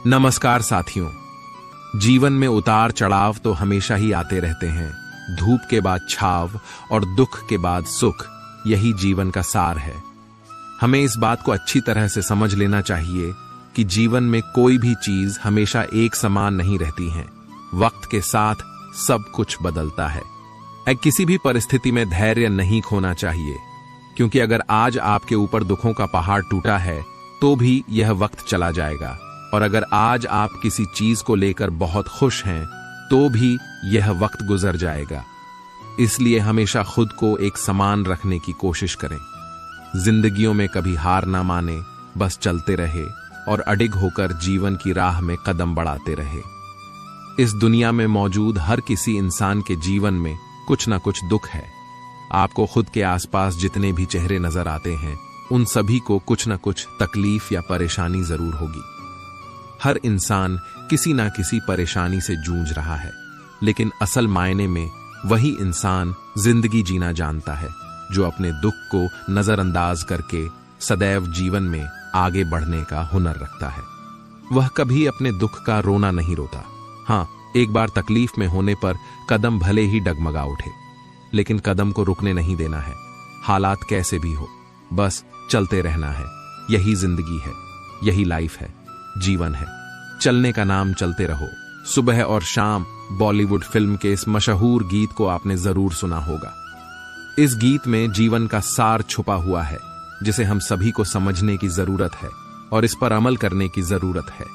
नमस्कार साथियों। जीवन में उतार चढ़ाव तो हमेशा ही आते रहते हैं। धूप के बाद छाव और दुख के बाद सुख, यही जीवन का सार है। हमें इस बात को अच्छी तरह से समझ लेना चाहिए कि जीवन में कोई भी चीज हमेशा एक समान नहीं रहती है। वक्त के साथ सब कुछ बदलता है। किसी भी परिस्थिति में धैर्य नहीं खोना चाहिए, क्योंकि अगर आज आपके ऊपर दुखों का पहाड़ टूटा है तो भी यह वक्त चला जाएगा, और अगर आज आप किसी चीज को लेकर बहुत खुश हैं तो भी यह वक्त गुजर जाएगा। इसलिए हमेशा खुद को एक समान रखने की कोशिश करें। जिंदगियों में कभी हार ना माने, बस चलते रहे और अडिग होकर जीवन की राह में कदम बढ़ाते रहे। इस दुनिया में मौजूद हर किसी इंसान के जीवन में कुछ ना कुछ दुख है। आपको खुद के आसपास जितने भी चेहरे नजर आते हैं, उन सभी को कुछ ना कुछ तकलीफ या परेशानी जरूर होगी। हर इंसान किसी ना किसी परेशानी से जूझ रहा है, लेकिन असल मायने में वही इंसान जिंदगी जीना जानता है, जो अपने दुख को नजरअंदाज करके सदैव जीवन में आगे बढ़ने का हुनर रखता है। वह कभी अपने दुख का रोना नहीं रोता। हाँ, एक बार तकलीफ में होने पर कदम भले ही डगमगा उठे, लेकिन कदम को रुकने नहीं देना है। हालात कैसे भी हो, बस चलते रहना है। यही जिंदगी है, यही लाइफ है, जीवन है। चलने का नाम चलते रहो। सुबह और शाम बॉलीवुड फिल्म के इस मशहूर गीत को आपने जरूर सुना होगा। इस गीत में जीवन का सार छुपा हुआ है, जिसे हम सभी को समझने की जरूरत है और इस पर अमल करने की जरूरत है।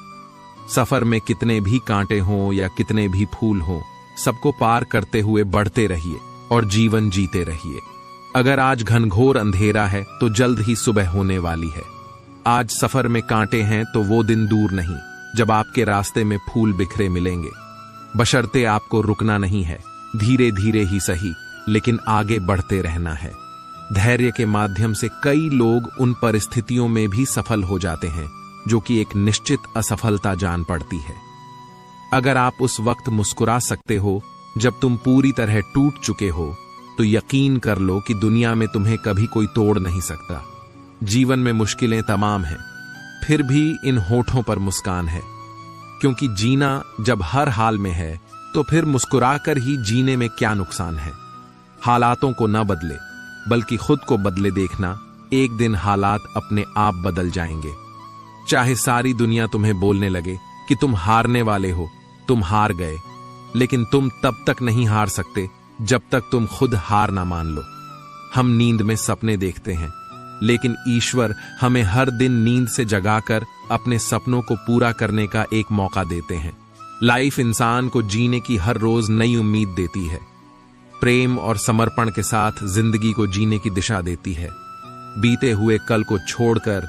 सफर में कितने भी कांटे हों या कितने भी फूल हों, सबको पार करते हुए बढ़ते रहिए और जीवन जीते रहिए। अगर आज घनघोर अंधेरा है तो जल्द ही सुबह होने वाली है। आज सफर में कांटे हैं तो वो दिन दूर नहीं जब आपके रास्ते में फूल बिखरे मिलेंगे। बशर्ते आपको रुकना नहीं है, धीरे धीरे ही सही, लेकिन आगे बढ़ते रहना है। धैर्य के माध्यम से कई लोग उन परिस्थितियों में भी सफल हो जाते हैं जो कि एक निश्चित असफलता जान पड़ती है। अगर आप उस वक्त मुस्कुरा सकते हो जब तुम पूरी तरह टूट चुके हो, तो यकीन कर लो कि दुनिया में तुम्हें कभी कोई तोड़ नहीं सकता। जीवन में मुश्किलें तमाम हैं, फिर भी इन होठों पर मुस्कान है, क्योंकि जीना जब हर हाल में है तो फिर मुस्कुराकर ही जीने में क्या नुकसान है। हालातों को न बदले, बल्कि खुद को बदले देखना। एक दिन हालात अपने आप बदल जाएंगे। चाहे सारी दुनिया तुम्हें बोलने लगे कि तुम हारने वाले हो, तुम हार गए, लेकिन तुम तब तक नहीं हार सकते जब तक तुम खुद हार ना मान लो। हम नींद में सपने देखते हैं, लेकिन ईश्वर हमें हर दिन नींद से जगाकर अपने सपनों को पूरा करने का एक मौका देते हैं। लाइफ इंसान को जीने की हर रोज नई उम्मीद देती है। प्रेम और समर्पण के साथ जिंदगी को जीने की दिशा देती है। बीते हुए कल को छोड़कर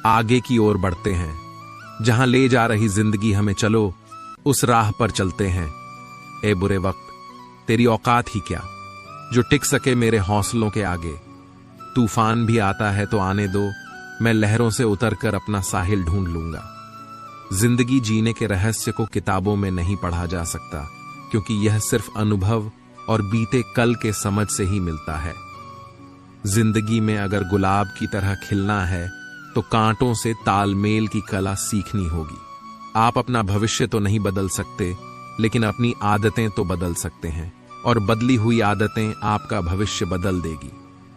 आगे की ओर बढ़ते हैं। जहां ले जा रही जिंदगी हमें, चलो उस राह पर चलते हैं। ए बुरे वक्त, तेरी औकात ही क्या जो टिक सके मेरे हौसलों के आगे। तूफान भी आता है तो आने दो, मैं लहरों से उतरकर अपना साहिल ढूंढ लूंगा। जिंदगी जीने के रहस्य को किताबों में नहीं पढ़ा जा सकता, क्योंकि यह सिर्फ अनुभव और बीते कल के समझ से ही मिलता है। जिंदगी में अगर गुलाब की तरह खिलना है तो कांटों से तालमेल की कला सीखनी होगी। आप अपना भविष्य तो नहीं बदल सकते, लेकिन अपनी आदतें तो बदल सकते हैं, और बदली हुई आदतें आपका भविष्य बदल देगी।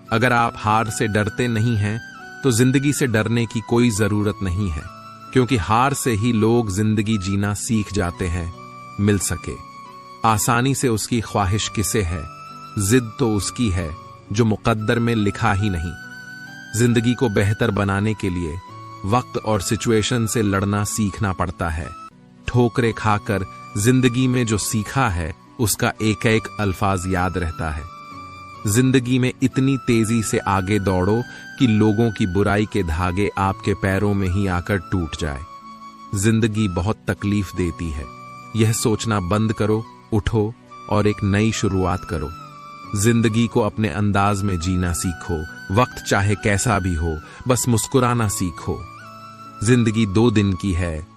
अगर आप हार से डरते नहीं हैं तो जिंदगी से डरने की कोई जरूरत नहीं है, क्योंकि हार से ही लोग जिंदगी जीना सीख जाते हैं। मिल सके आसानी से उसकी ख्वाहिश किसे है, जिद तो उसकी है जो मुकद्दर में लिखा ही नहीं। जिंदगी को बेहतर बनाने के लिए वक्त और सिचुएशन से लड़ना सीखना पड़ता है। ठोकरें खाकर जिंदगी में जो सीखा है, उसका एक एक अल्फाज याद रहता है। जिंदगी में इतनी तेजी से आगे दौड़ो कि लोगों की बुराई के धागे आपके पैरों में ही आकर टूट जाए। जिंदगी बहुत तकलीफ देती है, यह सोचना बंद करो, उठो और एक नई शुरुआत करो। जिंदगी को अपने अंदाज में जीना सीखो। वक्त चाहे कैसा भी हो, बस मुस्कुराना सीखो। जिंदगी 2 दिन की है,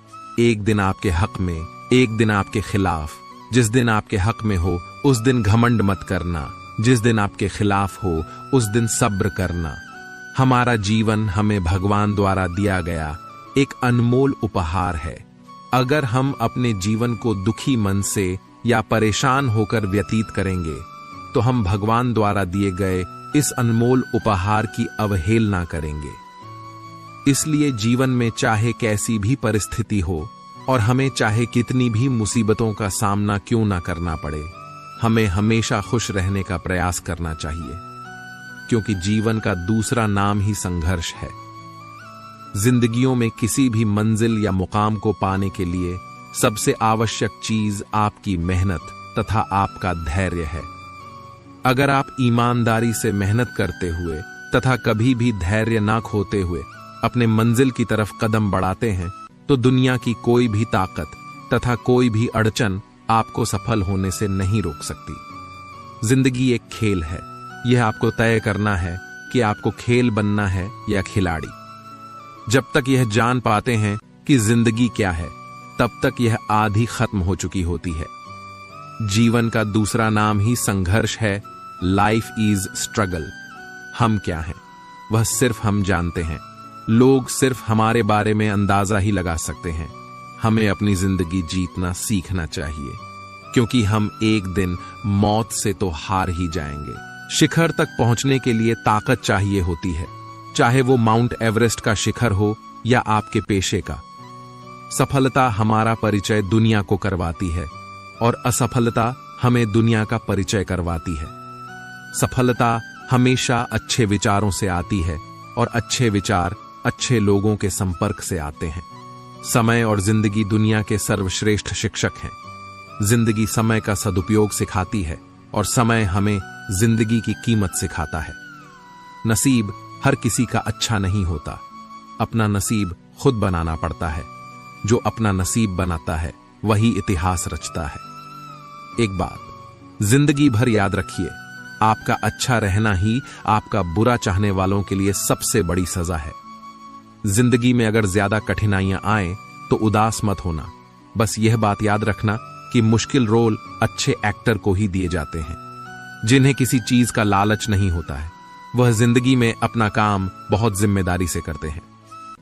एक दिन आपके हक में, एक दिन आपके खिलाफ। जिस दिन आपके हक में हो उस दिन घमंड मत करना, जिस दिन आपके खिलाफ हो उस दिन सब्र करना। हमारा जीवन हमें भगवान द्वारा दिया गया एक अनमोल उपहार है। अगर हम अपने जीवन को दुखी मन से या परेशान होकर व्यतीत करेंगे तो हम भगवान द्वारा दिए गए इस अनमोल उपहार की अवहेलना करेंगे। इसलिए जीवन में चाहे कैसी भी परिस्थिति हो और हमें चाहे कितनी भी मुसीबतों का सामना क्यों ना करना पड़े, हमें हमेशा खुश रहने का प्रयास करना चाहिए, क्योंकि जीवन का दूसरा नाम ही संघर्ष है। जिंदगियों में किसी भी मंजिल या मुकाम को पाने के लिए सबसे आवश्यक चीज आपकी मेहनत तथा आपका धैर्य है। अगर आप ईमानदारी से मेहनत करते हुए तथा कभी भी धैर्य ना खोते हुए अपने मंजिल की तरफ कदम बढ़ाते हैं तो दुनिया की कोई भी ताकत तथा कोई भी अड़चन आपको सफल होने से नहीं रोक सकती। जिंदगी एक खेल है, यह आपको तय करना है कि आपको खेल बनना है या खिलाड़ी। जब तक यह जान पाते हैं कि जिंदगी क्या है, तब तक यह आधी खत्म हो चुकी होती है। जीवन का दूसरा नाम ही संघर्ष है। Life is struggle. हम क्या हैं, वह सिर्फ हम जानते हैं। लोग सिर्फ हमारे बारे में अंदाजा ही लगा सकते हैं। हमें अपनी जिंदगी जीतना सीखना चाहिए, क्योंकि हम एक दिन मौत से तो हार ही जाएंगे। शिखर तक पहुंचने के लिए ताकत चाहिए होती है, चाहे वो माउंट एवरेस्ट का शिखर हो या आपके पेशे का। सफलता हमारा परिचय दुनिया को करवाती है और असफलता हमें दुनिया का परिचय करवाती है। सफलता हमेशा अच्छे विचारों से आती है और अच्छे विचार अच्छे लोगों के संपर्क से आते हैं। समय और जिंदगी दुनिया के सर्वश्रेष्ठ शिक्षक हैं। जिंदगी समय का सदुपयोग सिखाती है और समय हमें जिंदगी की कीमत सिखाता है। नसीब हर किसी का अच्छा नहीं होता, अपना नसीब खुद बनाना पड़ता है। जो अपना नसीब बनाता है वही इतिहास रचता है। एक बात जिंदगी भर याद रखिए, आपका अच्छा रहना ही आपका बुरा चाहने वालों के लिए सबसे बड़ी सजा है। जिंदगी में अगर ज्यादा कठिनाइयां आए तो उदास मत होना। बस यह बात याद रखना कि मुश्किल रोल अच्छे एक्टर को ही दिए जाते हैं, जिन्हें किसी चीज का लालच नहीं होता है। वह जिंदगी में अपना काम बहुत जिम्मेदारी से करते हैं।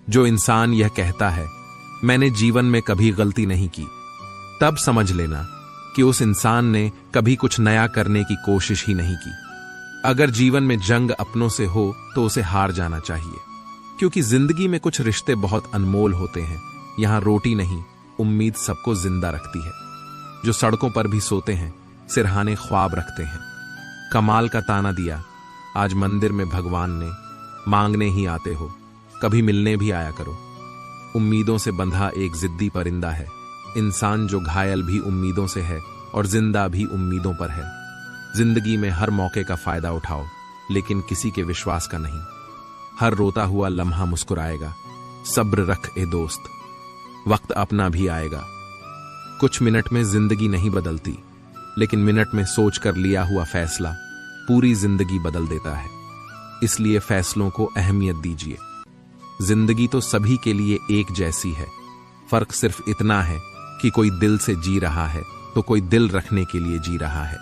जो इंसान यह कहता है मैंने जीवन में कभी गलती नहीं की, तब समझ लेना कि उस इंसान ने कभी कुछ नया करने की कोशिश ही नहीं की। अगर जीवन में जंग अपनों से हो तो उसे हार जाना चाहिए, क्योंकि जिंदगी में कुछ रिश्ते बहुत अनमोल होते हैं। यहां रोटी नहीं, उम्मीद सबको जिंदा रखती है। जो सड़कों पर भी सोते हैं सिरहाने ख्वाब रखते हैं। कमाल का ताना दिया, आज मंदिर में भगवान ने, मांगने ही आते हो, कभी मिलने भी आया करो। उम्मीदों से बंधा एक जिद्दी परिंदा है इंसान, जो घायल भी उम्मीदों से है और जिंदा भी उम्मीदों पर है। जिंदगी में हर मौके का फायदा उठाओ, लेकिन किसी के विश्वास का नहीं। हर रोता हुआ लम्हा मुस्कुराएगा। सब्र रख ए दोस्त, वक्त अपना भी आएगा। कुछ मिनट में जिंदगी नहीं बदलती, लेकिन मिनट में सोच कर लिया हुआ फैसला पूरी जिंदगी बदल देता है। इसलिए फैसलों को अहमियत दीजिए। जिंदगी तो सभी के लिए एक जैसी है, फर्क सिर्फ इतना है कि कोई दिल से जी रहा है तो कोई दिल रखने के लिए जी रहा है।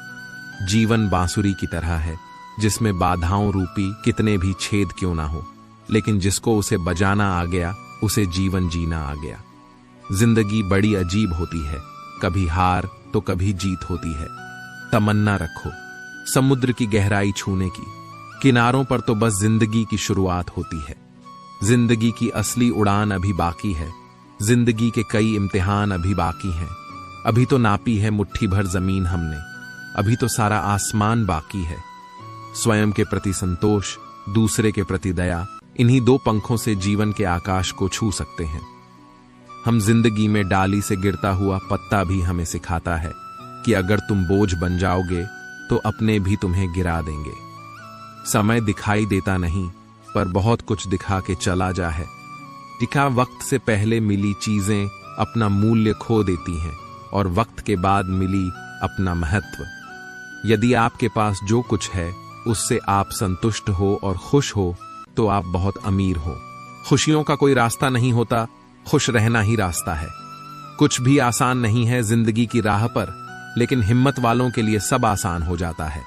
जीवन बांसुरी की तरह है, जिसमें बाधाओं रूपी कितने भी छेद क्यों ना हो, लेकिन जिसको उसे बजाना आ गया उसे जीवन जीना आ गया। जिंदगी बड़ी अजीब होती है, कभी हार तो कभी जीत होती है। तमन्ना रखो समुद्र की गहराई छूने की, किनारों पर तो बस जिंदगी की शुरुआत होती है। जिंदगी की असली उड़ान अभी बाकी है। जिंदगी के कई इम्तिहान अभी बाकी हैं। अभी तो नापी है मुट्ठी भर जमीन हमने, अभी तो सारा आसमान बाकी है। स्वयं के प्रति संतोष, दूसरे के प्रति दया, इन्हीं दो पंखों से जीवन के आकाश को छू सकते हैं। हम जिंदगी में डाली से गिरता हुआ पत्ता भी हमें सिखाता है कि अगर तुम बोझ बन जाओगे तो अपने भी तुम्हें गिरा देंगे। समय दिखाई देता नहीं, पर बहुत कुछ दिखा के चला जा है। दिखा वक्त से पहले मिली चीजें अपना मूल्य खो देती हैं और वक्त के बाद मिली अपना महत्व। यदि आपके पास जो कुछ है उससे आप संतुष्ट हो और खुश हो तो आप बहुत अमीर हो। खुशियों का कोई रास्ता नहीं होता, खुश रहना ही रास्ता है। कुछ भी आसान नहीं है जिंदगी की राह पर, लेकिन हिम्मत वालों के लिए सब आसान हो जाता है।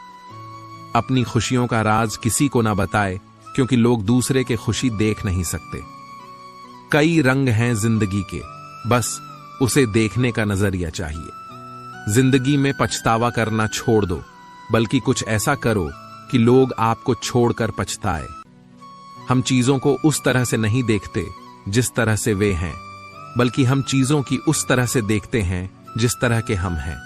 अपनी खुशियों का राज किसी को ना बताए, क्योंकि लोग दूसरे के खुशी देख नहीं सकते। कई रंग हैं जिंदगी के, बस उसे देखने का नजरिया चाहिए। जिंदगी में पछतावा करना छोड़ दो, बल्कि कुछ ऐसा करो कि लोग आपको छोड़कर पछताए। हम चीजों को उस तरह से नहीं देखते जिस तरह से वे हैं, बल्कि हम चीजों की उस तरह से देखते हैं जिस तरह के हम हैं।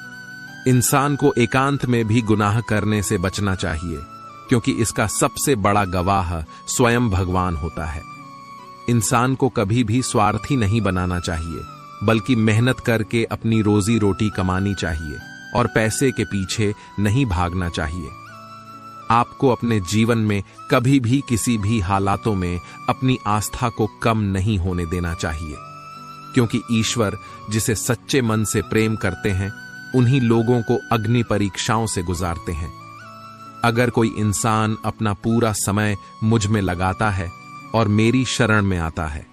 इंसान को एकांत में भी गुनाह करने से बचना चाहिए, क्योंकि इसका सबसे बड़ा गवाह स्वयं भगवान होता है। इंसान को कभी भी स्वार्थी नहीं बनाना चाहिए, बल्कि मेहनत करके अपनी रोजी रोटी कमानी चाहिए और पैसे के पीछे नहीं भागना चाहिए। आपको अपने जीवन में कभी भी किसी भी हालातों में अपनी आस्था को कम नहीं होने देना चाहिए, क्योंकि ईश्वर जिसे सच्चे मन से प्रेम करते हैं उन्हीं लोगों को अग्नि परीक्षाओं से गुजारते हैं। अगर कोई इंसान अपना पूरा समय मुझ में लगाता है और मेरी शरण में आता है,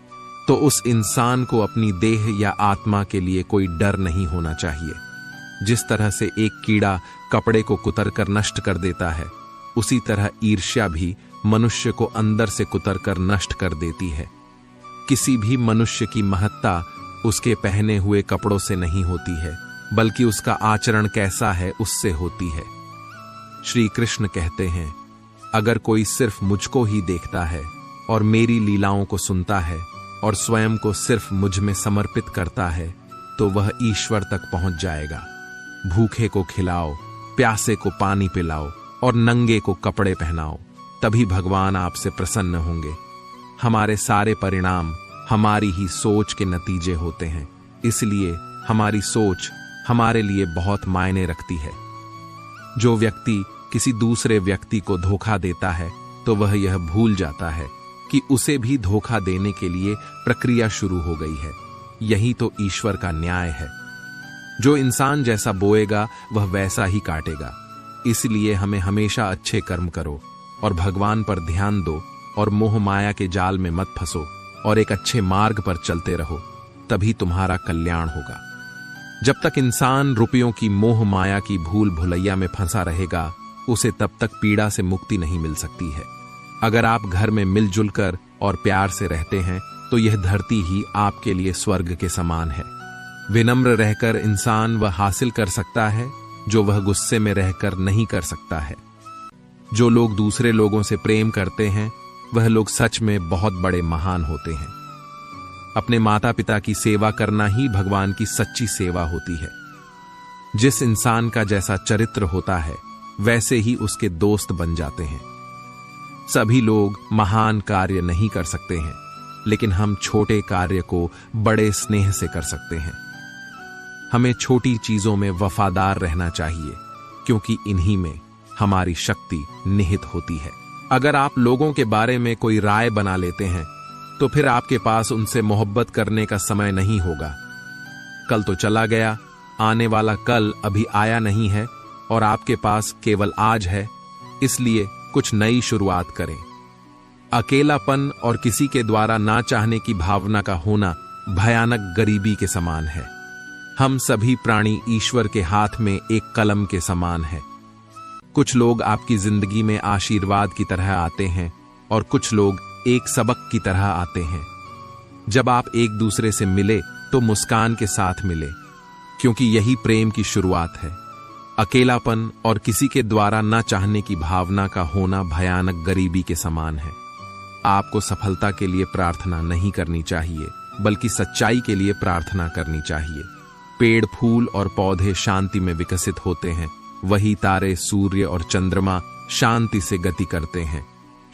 तो उस इंसान को अपनी देह या आत्मा के लिए कोई डर नहीं होना चाहिए। जिस तरह से एक कीड़ा कपड़े को कुतरकर नष्ट कर देता है, उसी तरह ईर्ष्या भी मनुष्य को अंदर से कुतरकर नष्ट कर देती है। किसी भी मनुष्य की महत्ता उसके पहने हुए कपड़ों से नहीं होती है, बल्कि उसका आचरण कैसा है उससे होती है। श्री कृष्ण कहते हैं, अगर कोई सिर्फ मुझको ही देखता है और मेरी लीलाओं को सुनता है और स्वयं को सिर्फ मुझ में समर्पित करता है, तो वह ईश्वर तक पहुंच जाएगा। भूखे को खिलाओ, प्यासे को पानी पिलाओ और नंगे को कपड़े पहनाओ, तभी भगवान आपसे प्रसन्न होंगे। हमारे सारे परिणाम हमारी ही सोच के नतीजे होते हैं, इसलिए हमारी सोच हमारे लिए बहुत मायने रखती है। जो व्यक्ति किसी दूसरे व्यक्ति को धोखा देता है, तो वह यह भूल जाता है कि उसे भी धोखा देने के लिए प्रक्रिया शुरू हो गई है। यही तो ईश्वर का न्याय है। जो इंसान जैसा बोएगा वह वैसा ही काटेगा। इसलिए हमें हमेशा अच्छे कर्म करो और भगवान पर ध्यान दो और मोह माया के जाल में मत फंसो और एक अच्छे मार्ग पर चलते रहो, तभी तुम्हारा कल्याण होगा। जब तक इंसान रुपयों की मोह माया की भूल भुलैया में फंसा रहेगा, उसे तब तक पीड़ा से मुक्ति नहीं मिल सकती है। अगर आप घर में मिलजुल कर और प्यार से रहते हैं, तो यह धरती ही आपके लिए स्वर्ग के समान है। विनम्र रहकर इंसान वह हासिल कर सकता है जो वह गुस्से में रहकर नहीं कर सकता है। जो लोग दूसरे लोगों से प्रेम करते हैं, वह लोग सच में बहुत बड़े महान होते हैं। अपने माता पिता की सेवा करना ही भगवान की सच्ची सेवा होती है। जिस इंसान का जैसा चरित्र होता है, वैसे ही उसके दोस्त बन जाते हैं। सभी लोग महान कार्य नहीं कर सकते हैं, लेकिन हम छोटे कार्य को बड़े स्नेह से कर सकते हैं। हमें छोटी चीजों में वफादार रहना चाहिए, क्योंकि इन्हीं में हमारी शक्ति निहित होती है। अगर आप लोगों के बारे में कोई राय बना लेते हैं, तो फिर आपके पास उनसे मोहब्बत करने का समय नहीं होगा। कल तो चला गया, आने वाला कल अभी आया नहीं है और आपके पास केवल आज है। इसलिए कुछ नई शुरुआत करें। अकेलापन और किसी के द्वारा ना चाहने की भावना का होना भयानक गरीबी के समान है। हम सभी प्राणी ईश्वर के हाथ में एक कलम के समान है। कुछ लोग आपकी जिंदगी में आशीर्वाद की तरह आते हैं और कुछ लोग एक सबक की तरह आते हैं। जब आप एक दूसरे से मिले तो मुस्कान के साथ मिले, क्योंकि यही प्रेम की शुरुआत है। अकेलापन और किसी के द्वारा न चाहने की भावना का होना भयानक गरीबी के समान है। आपको सफलता के लिए प्रार्थना नहीं करनी चाहिए, बल्कि सच्चाई के लिए प्रार्थना करनी चाहिए। पेड़, फूल और पौधे शांति में विकसित होते हैं, वही तारे, सूर्य और चंद्रमा शांति से गति करते हैं।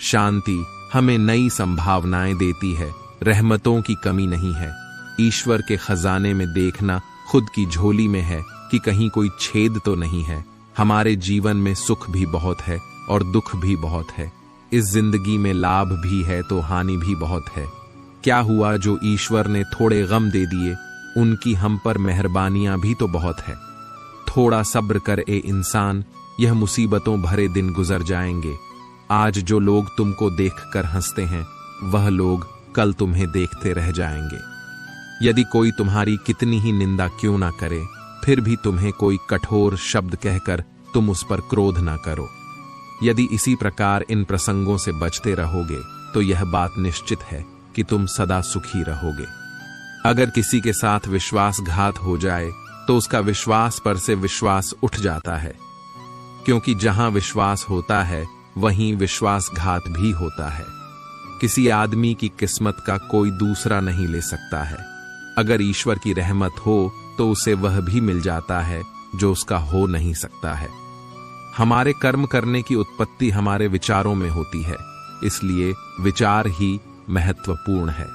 शांति हमें नई संभावनाएं देती है, रहमतों की कमी नहीं है। ईश्वर के खजाने में देखना खुद की झोली में है कि कहीं कोई छेद तो नहीं है। हमारे जीवन में सुख भी बहुत है और दुख भी बहुत है। इस जिंदगी में लाभ भी है तो हानि भी बहुत है। क्या हुआ जो ईश्वर ने थोड़े गम दे दिए, उनकी हम पर मेहरबानियां भी तो बहुत है। थोड़ा सब्र कर ए इंसान, यह मुसीबतों भरे दिन गुजर जाएंगे। आज जो लोग तुमको देखकर हंसते हैं, वह लोग कल तुम्हें देखते रह जाएंगे। यदि कोई तुम्हारी कितनी ही निंदा क्यों ना करे, फिर भी तुम्हें कोई कठोर शब्द कहकर तुम उस पर क्रोध ना करो। यदि इसी प्रकार इन प्रसंगों से बचते रहोगे, तो यह बात निश्चित है कि तुम सदा सुखी रहोगे। अगर किसी के साथ विश्वासघात हो जाए तो उसका विश्वास पर से विश्वास उठ जाता है, क्योंकि जहां विश्वास होता है वहीं विश्वासघात भी होता है। किसी आदमी की किस्मत का कोई दूसरा नहीं ले सकता है। अगर ईश्वर की रहमत हो तो उसे वह भी मिल जाता है जो उसका हो नहीं सकता है। हमारे कर्म करने की उत्पत्ति हमारे विचारों में होती है, इसलिए विचार ही महत्वपूर्ण है।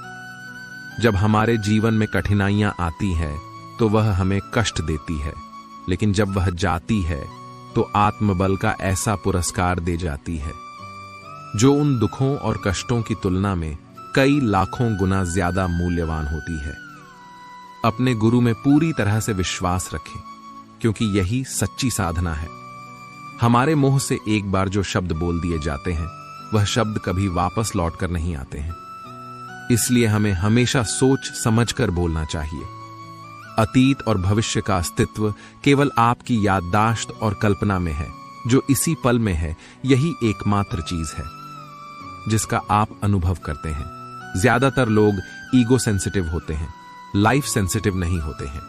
जब हमारे जीवन में कठिनाइयां आती हैं तो वह हमें कष्ट देती है, लेकिन जब वह जाती है तो आत्मबल का ऐसा पुरस्कार दे जाती है जो उन दुखों और कष्टों की तुलना में कई लाखों गुना ज्यादा मूल्यवान होती है। अपने गुरु में पूरी तरह से विश्वास रखें, क्योंकि यही सच्ची साधना है। हमारे मुंह से एक बार जो शब्द बोल दिए जाते हैं वह शब्द कभी वापस लौटकर नहीं आते हैं, इसलिए हमें हमेशा सोच समझकर बोलना चाहिए। अतीत और भविष्य का अस्तित्व केवल आपकी याददाश्त और कल्पना में है। जो इसी पल में है यही एकमात्र चीज है जिसका आप अनुभव करते हैं। ज्यादातर लोग ईगो सेंसिटिव होते हैं, लाइफ सेंसिटिव नहीं होते हैं।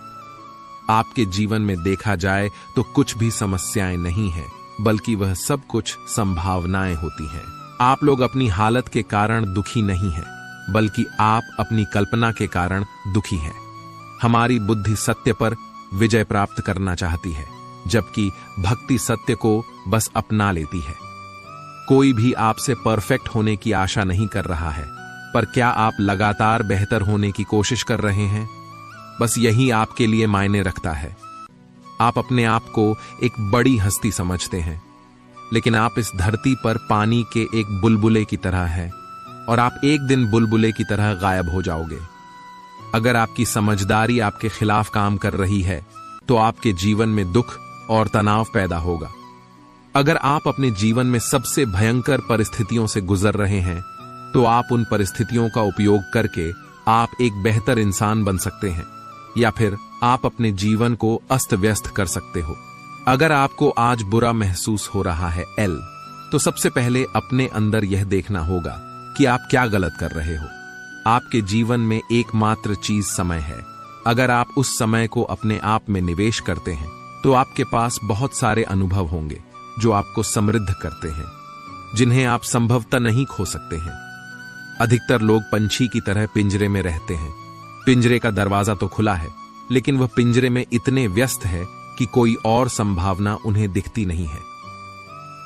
आपके जीवन में देखा जाए तो कुछ भी समस्याएं नहीं है, बल्कि वह सब कुछ संभावनाएं होती हैं। आप लोग अपनी हालत के कारण दुखी नहीं हैं, बल्कि आप अपनी कल्पना के कारण दुखी हैं। हमारी बुद्धि सत्य पर विजय प्राप्त करना चाहती है, जबकि भक्ति सत्य को बस अपना लेती है। कोई भी आपसे परफेक्ट होने की आशा नहीं कर रहा है, पर क्या आप लगातार बेहतर होने की कोशिश कर रहे हैं? बस यही आपके लिए मायने रखता है। आप अपने आप को एक बड़ी हस्ती समझते हैं, लेकिन आप इस धरती पर पानी के एक बुलबुले की तरह हैं, और आप एक दिन बुलबुले की तरह गायब हो जाओगे। अगर आपकी समझदारी आपके खिलाफ काम कर रही है तो आपके जीवन में दुख और तनाव पैदा होगा। अगर आप अपने जीवन में सबसे भयंकर परिस्थितियों से गुजर रहे हैं तो आप उन परिस्थितियों का उपयोग करके आप एक बेहतर इंसान बन सकते हैं, या फिर आप अपने जीवन को अस्त व्यस्त कर सकते हो। अगर आपको आज बुरा महसूस हो रहा है तो सबसे पहले अपने अंदर यह देखना होगा कि आप क्या गलत कर रहे हो। आपके जीवन में एकमात्र चीज समय है। अगर आप उस समय को अपने आप में निवेश करते हैं तो आपके पास बहुत सारे अनुभव होंगे जो आपको समृद्ध करते हैं, जिन्हें आप संभवतः नहीं खो सकते हैं। अधिकतर लोग पंछी की तरह पिंजरे में रहते हैं। पिंजरे का दरवाजा तो खुला है, लेकिन वह पिंजरे में इतने व्यस्त है कि कोई और संभावना उन्हें दिखती नहीं है।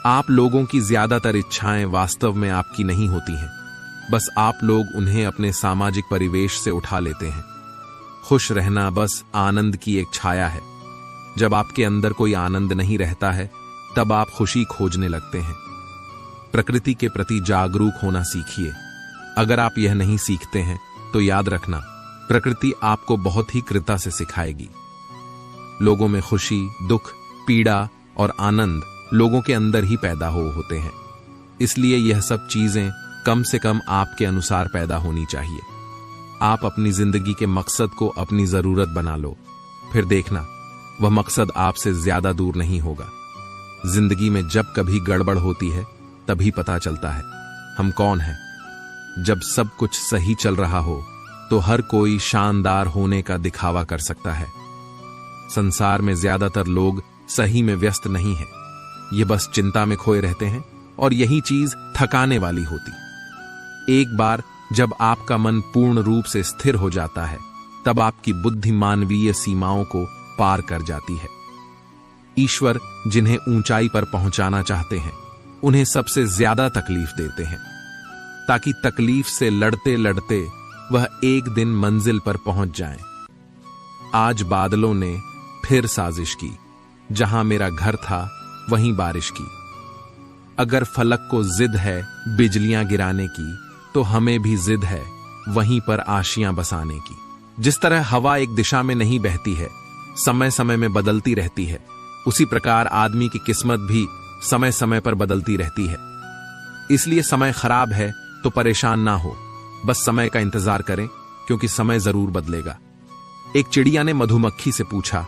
आप लोगों की ज्यादातर इच्छाएं वास्तव में आपकी नहीं होती हैं, बस आप लोग उन्हें अपने सामाजिक परिवेश से उठा लेते हैं। खुश रहना बस आनंद की एक छाया है। जब आपके अंदर कोई आनंद नहीं रहता है तब आप खुशी खोजने लगते हैं। प्रकृति के प्रति जागरूक होना सीखिए। अगर आप यह नहीं सीखते हैं तो याद रखना, प्रकृति आपको बहुत ही कृपा से सिखाएगी। लोगों में खुशी, दुख, पीड़ा और आनंद लोगों के अंदर ही पैदा होते हैं, इसलिए यह सब चीजें कम से कम आपके अनुसार पैदा होनी चाहिए। आप अपनी जिंदगी के मकसद को अपनी जरूरत बना लो, फिर देखना वह मकसद आपसे ज्यादा दूर नहीं होगा। जिंदगी में जब कभी गड़बड़ होती है तभी पता चलता है हम कौन हैं। जब सब कुछ सही चल रहा हो तो हर कोई शानदार होने का दिखावा कर सकता है। संसार में ज्यादातर लोग सही में व्यस्त नहीं हैं, ये बस चिंता में खोए रहते हैं, और यही चीज थकाने वाली होती। एक बार जब आपका मन पूर्ण रूप से स्थिर हो जाता है तब आपकी बुद्धि मानवीय सीमाओं को पार कर जाती है। ईश्वर जिन्हें ऊंचाई पर पहुंचाना चाहते हैं उन्हें सबसे ज्यादा तकलीफ देते हैं, ताकि तकलीफ से लड़ते लड़ते वह एक दिन मंजिल पर पहुंच जाएं। आज बादलों ने फिर साजिश की, जहां मेरा घर था वहीं बारिश की। अगर फलक को जिद है बिजलियां गिराने की तो हमें भी जिद है वहीं पर आशियां बसाने की। जिस तरह हवा एक दिशा में नहीं बहती है, समय समय में बदलती रहती है, उसी प्रकार आदमी की किस्मत भी समय समय पर बदलती रहती है। इसलिए समय खराब है तो परेशान ना हो, बस समय का इंतजार करें, क्योंकि समय जरूर बदलेगा। एक चिड़िया ने मधुमक्खी से पूछा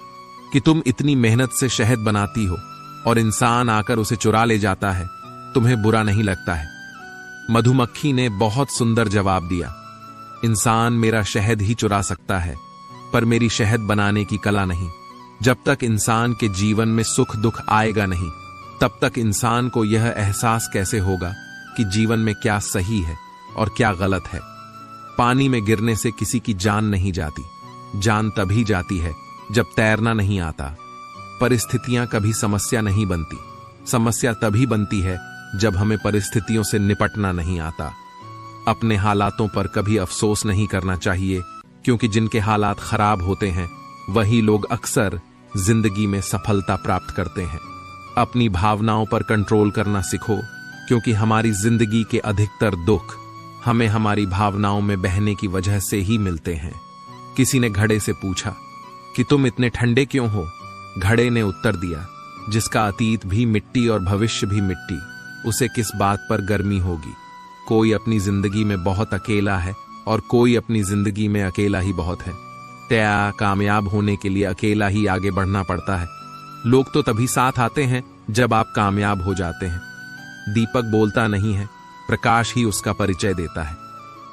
कि तुम इतनी मेहनत से शहद बनाती हो और इंसान आकर उसे चुरा ले जाता है, तुम्हें बुरा नहीं लगता है? मधुमक्खी ने बहुत सुंदर जवाब दिया, इंसान मेरा शहद ही चुरा सकता है, पर मेरी शहद बनाने की कला नहीं। जब तक इंसान के जीवन में सुख दुख आएगा नहीं, तब तक इंसान को यह एहसास कैसे होगा कि जीवन में क्या सही है और क्या गलत है। पानी में गिरने से किसी की जान नहीं जाती। जान तभी जाती है जब तैरना नहीं आता। परिस्थितियां कभी समस्या नहीं बनती। समस्या तभी बनती है जब हमें परिस्थितियों से निपटना नहीं आता। अपने हालातों पर कभी अफसोस नहीं करना चाहिए, क्योंकि जिनके हालात खराब होते हैं वही लोग अक्सर जिंदगी में सफलता प्राप्त करते हैं। अपनी भावनाओं पर कंट्रोल करना सीखो, क्योंकि हमारी जिंदगी के अधिकतर दुख हमें हमारी भावनाओं में बहने की वजह से ही मिलते हैं। किसी ने घड़े से पूछा कि तुम इतने ठंडे क्यों हो? घड़े ने उत्तर दिया, जिसका अतीत भी मिट्टी और भविष्य भी मिट्टी, उसे किस बात पर गर्मी होगी। कोई अपनी जिंदगी में बहुत अकेला है और कोई अपनी जिंदगी में अकेला ही बहुत है। त्या कामयाब होने के लिए अकेला ही आगे बढ़ना पड़ता है। लोग तो तभी साथ आते हैं जब आप कामयाब हो जाते हैं। दीपक बोलता नहीं है, प्रकाश ही उसका परिचय देता है।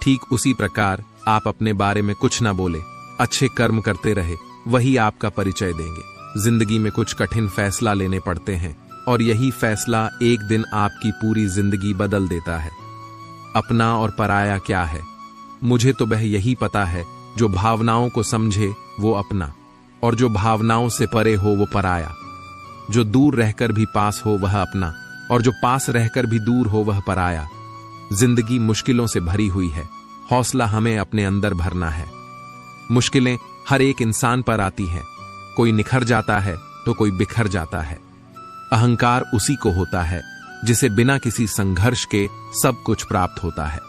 ठीक उसी प्रकार आप अपने बारे में कुछ ना बोले, अच्छे कर्म करते रहे, वही आपका परिचय देंगे। जिंदगी में कुछ कठिन फैसला लेने पड़ते हैं और यही फैसला एक दिन आपकी पूरी जिंदगी बदल देता है। अपना और पराया क्या है? मुझे तो वह यही पता है, जो भावनाओं को समझे वो अपना, और जो भावनाओं से परे हो वो पराया। जो दूर रहकर भी पास हो वह अपना, और जो पास रहकर भी दूर हो वह पराया। जिंदगी मुश्किलों से भरी हुई है, हौसला हमें अपने अंदर भरना है। मुश्किलें हर एक इंसान पर आती हैं, कोई निखर जाता है तो कोई बिखर जाता है। अहंकार उसी को होता है जिसे बिना किसी संघर्ष के सब कुछ प्राप्त होता है,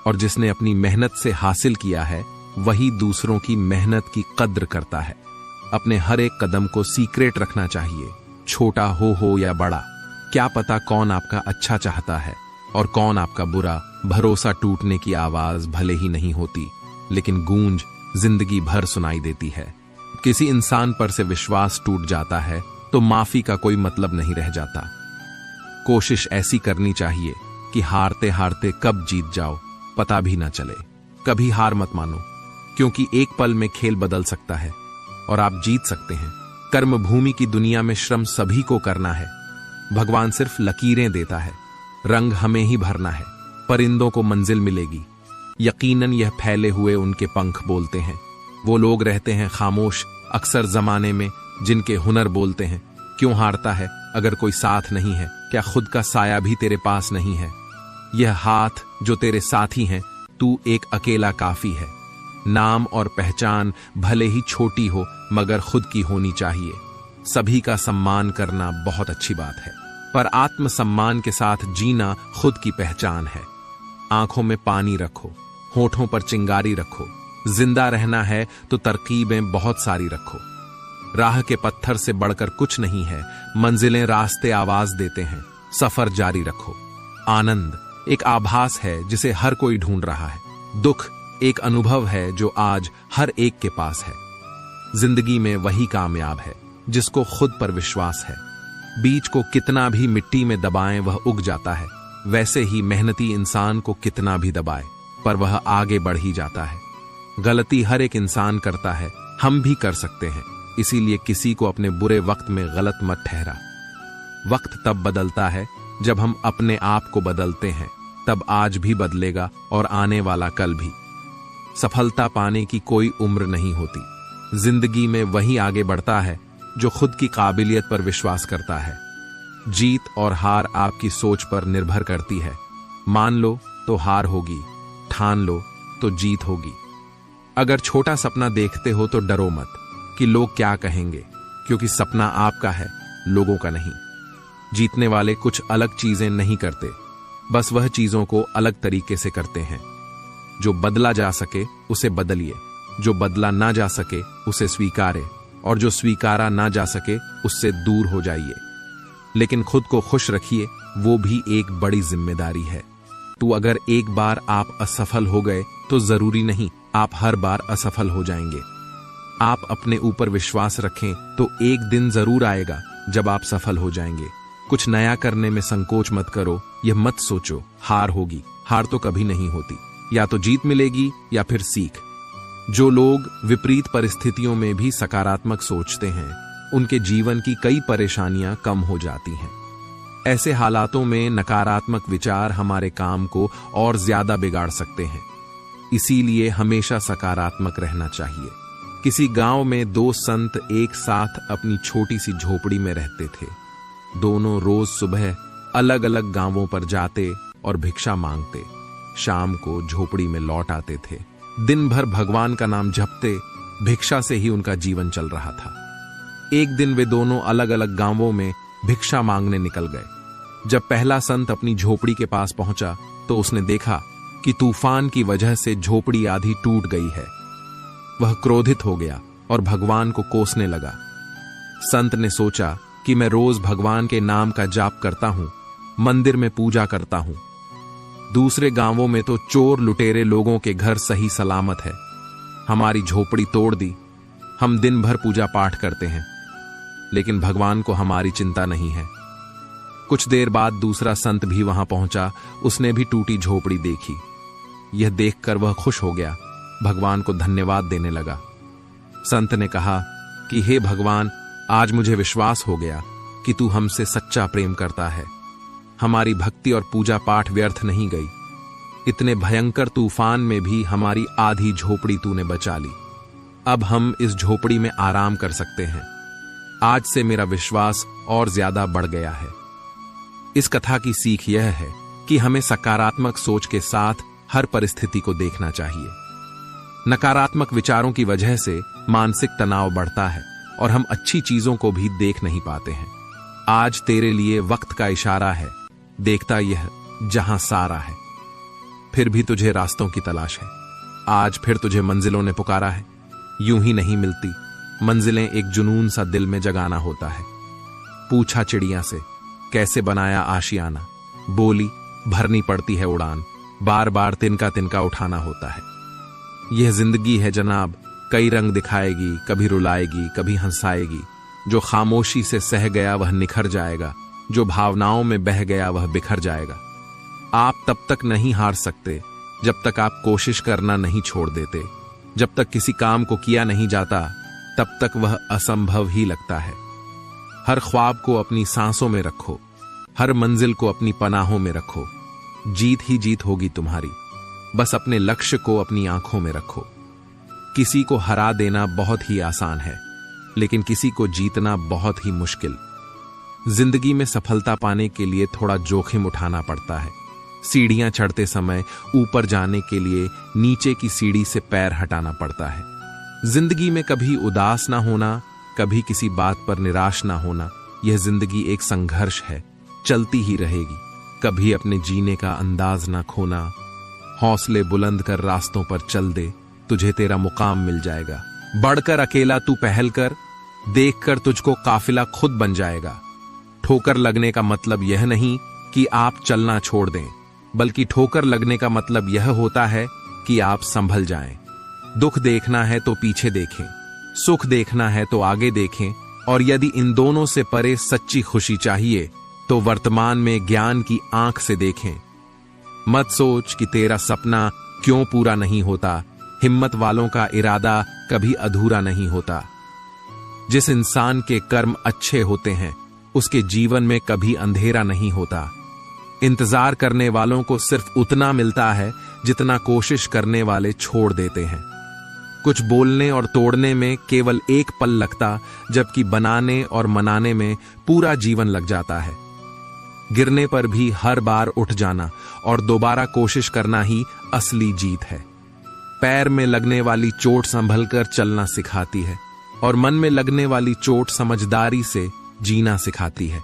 और जिसने अपनी मेहनत से हासिल किया है वही दूसरों की मेहनत की कद्र करता है। अपने हर एक कदम को सीक्रेट रखना चाहिए, छोटा हो या बड़ा। क्या पता कौन आपका अच्छा चाहता है और कौन आपका बुरा। भरोसा टूटने की आवाज भले ही नहीं होती, लेकिन गूंज जिंदगी भर सुनाई देती है। किसी इंसान पर से विश्वास टूट जाता है तो माफी का कोई मतलब नहीं रह जाता। कोशिश ऐसी करनी चाहिए कि हारते हारते कब जीत जाओ पता भी ना चले। कभी हार मत मानो, क्योंकि एक पल में खेल बदल सकता है और आप जीत सकते हैं। कर्म भूमि की दुनिया में श्रम सभी को करना है। भगवान सिर्फ लकीरें देता है, रंग हमें ही भरना है। परिंदों को मंजिल मिलेगी, यकीनन यह फैले हुए उनके पंख बोलते हैं। वो लोग रहते हैं खामोश अक्सर जमाने में जिनके हुनर बोलते हैं। क्यों हारता है अगर कोई साथ नहीं है? क्या खुद का साया भी तेरे पास नहीं है? यह हाथ जो तेरे साथी हैं, तू एक अकेला काफी है। नाम और पहचान भले ही छोटी हो मगर खुद की होनी चाहिए। सभी का सम्मान करना बहुत अच्छी बात है, पर आत्मसम्मान के साथ जीना खुद की पहचान है। आंखों में पानी रखो, होठों पर चिंगारी रखो। जिंदा रहना है तो तरकीबें बहुत सारी रखो। राह के पत्थर से बढ़कर कुछ नहीं है। मंजिलें रास्ते आवाज देते हैं, सफर जारी रखो। आनंद एक आभास है जिसे हर कोई ढूंढ रहा है। दुख एक अनुभव है जो आज हर एक के पास है। जिंदगी में वही कामयाब है जिसको खुद पर विश्वास है। बीज को कितना भी मिट्टी में दबाएं वह उग जाता है, वैसे ही मेहनती इंसान को कितना भी दबाए पर वह आगे बढ़ ही जाता है। गलती हर एक इंसान करता है, हम भी कर सकते हैं, इसीलिए किसी को अपने बुरे वक्त में गलत मत ठहरा। वक्त तब बदलता है जब हम अपने आप को बदलते हैं, तब आज भी बदलेगा और आने वाला कल भी। सफलता पाने की कोई उम्र नहीं होती। जिंदगी में वही आगे बढ़ता है जो खुद की काबिलियत पर विश्वास करता है। जीत और हार आपकी सोच पर निर्भर करती है। मान लो तो हार होगी, ठान लो तो जीत होगी। अगर छोटा सपना देखते हो तो डरो मत कि लोग क्या कहेंगे, क्योंकि सपना आपका है, लोगों का नहीं। जीतने वाले कुछ अलग चीजें नहीं करते, बस वह चीजों को अलग तरीके से करते हैं। जो बदला जा सके उसे बदलिए, जो बदला ना जा सके उसे स्वीकारे, और जो स्वीकारा ना जा सके उससे दूर हो जाइए। लेकिन खुद को खुश रखिए, वो भी एक बड़ी जिम्मेदारी है। तो अगर एक बार आप असफल हो गए तो जरूरी नहीं आप हर बार असफल हो जाएंगे। आप अपने ऊपर विश्वास रखें तो एक दिन जरूर आएगा जब आप सफल हो जाएंगे। कुछ नया करने में संकोच मत करो। यह मत सोचो हार होगी, हार तो कभी नहीं होती। या तो जीत मिलेगी या फिर सीख। जो लोग विपरीत परिस्थितियों में भी सकारात्मक सोचते हैं, उनके जीवन की कई परेशानियां कम हो जाती हैं। ऐसे हालातों में नकारात्मक विचार हमारे काम को और ज्यादा बिगाड़ सकते हैं। इसीलिए हमेशा सकारात्मक रहना चाहिए। किसी गांव में दो संत एक साथ अपनी छोटी सी झोपड़ी में रहते थे। दोनों रोज सुबह अलग अलग गांवों पर जाते और भिक्षा मांगते, शाम को झोपड़ी में लौट आते थे। दिन भर भगवान का नाम जपते, भिक्षा से ही उनका जीवन चल रहा था। एक दिन वे दोनों अलग अलग गांवों में भिक्षा मांगने निकल गए। जब पहला संत अपनी झोपड़ी के पास पहुंचा तो उसने देखा कि तूफान की वजह से झोपड़ी आधी टूट गई है। वह क्रोधित हो गया और भगवान को कोसने लगा। संत ने सोचा कि मैं रोज भगवान के नाम का जाप करता हूं, मंदिर में पूजा करता हूं। दूसरे गांवों में तो चोर लुटेरे लोगों के घर सही सलामत है, हमारी झोपड़ी तोड़ दी। हम दिन भर पूजा पाठ करते हैं, लेकिन भगवान को हमारी चिंता नहीं है। कुछ देर बाद दूसरा संत भी वहां पहुंचा। उसने भी टूटी झोपड़ी देखी। यह देखकर वह खुश हो गया, भगवान को धन्यवाद देने लगा। संत ने कहा कि हे भगवान, आज मुझे विश्वास हो गया कि तू हमसे सच्चा प्रेम करता है। हमारी भक्ति और पूजा पाठ व्यर्थ नहीं गई। इतने भयंकर तूफान में भी हमारी आधी झोपड़ी तूने बचा ली। अब हम इस झोपड़ी में आराम कर सकते हैं। आज से मेरा विश्वास और ज्यादा बढ़ गया है। इस कथा की सीख यह है कि हमें सकारात्मक सोच के साथ हर परिस्थिति को देखना चाहिए। नकारात्मक विचारों की वजह से मानसिक तनाव बढ़ता है और हम अच्छी चीजों को भी देख नहीं पाते हैं। आज तेरे लिए वक्त का इशारा है, देखता यह जहां सारा है। फिर भी तुझे रास्तों की तलाश है। आज फिर तुझे मंजिलों ने पुकारा है। यूं ही नहीं मिलती मंजिलें, एक जुनून सा दिल में जगाना होता है। पूछा चिड़िया से कैसे बनाया आशियाना, बोली भरनी पड़ती है उड़ान, बार बार तिनका तिनका उठाना होता है। यह जिंदगी है जनाब, कई रंग दिखाएगी, कभी रुलाएगी कभी हंसाएगी। जो खामोशी से सह गया वह निखर जाएगा, जो भावनाओं में बह गया वह बिखर जाएगा। आप तब तक नहीं हार सकते जब तक आप कोशिश करना नहीं छोड़ देते। जब तक किसी काम को किया नहीं जाता तब तक वह असंभव ही लगता है। हर ख्वाब को अपनी सांसों में रखो, हर मंजिल को अपनी पनाहों में रखो। जीत ही जीत होगी तुम्हारी, बस अपने लक्ष्य को अपनी आंखों में रखो। किसी को हरा देना बहुत ही आसान है, लेकिन किसी को जीतना बहुत ही मुश्किल। जिंदगी में सफलता पाने के लिए थोड़ा जोखिम उठाना पड़ता है। सीढ़ियां चढ़ते समय ऊपर जाने के लिए नीचे की सीढ़ी से पैर हटाना पड़ता है। जिंदगी में कभी उदास ना होना, कभी किसी बात पर निराश ना होना, यह जिंदगी एक संघर्ष है, चलती ही रहेगी। कभी अपने जीने का अंदाज ना खोना। हौसले बुलंद कर रास्तों पर चल दे, तुझे तेरा मुकाम मिल जाएगा। बढ़कर अकेला तू पहल कर, देखकर तुझको काफिला खुद बन जाएगा। ठोकर लगने का मतलब यह नहीं कि आप चलना छोड़ दें, बल्कि ठोकर लगने का मतलब यह होता है कि आप संभल जाएं। दुख देखना है तो पीछे देखें, सुख देखना है तो आगे देखें, और यदि इन दोनों से परे सच्ची खुशी चाहिए तो वर्तमान में ज्ञान की आंख से देखें। मत सोच कि तेरा सपना क्यों पूरा नहीं होता। हिम्मत वालों का इरादा कभी अधूरा नहीं होता। जिस इंसान के कर्म अच्छे होते हैं उसके जीवन में कभी अंधेरा नहीं होता। इंतजार करने वालों को सिर्फ उतना मिलता है जितना कोशिश करने वाले छोड़ देते हैं। कुछ बोलने और तोड़ने में केवल एक पल लगता, जबकि बनाने और मनाने में पूरा जीवन लग जाता है। गिरने पर भी हर बार उठ जाना और दोबारा कोशिश करना ही असली जीत है। पैर में लगने वाली चोट संभल कर चलना सिखाती है, और मन में लगने वाली चोट समझदारी से जीना सिखाती है।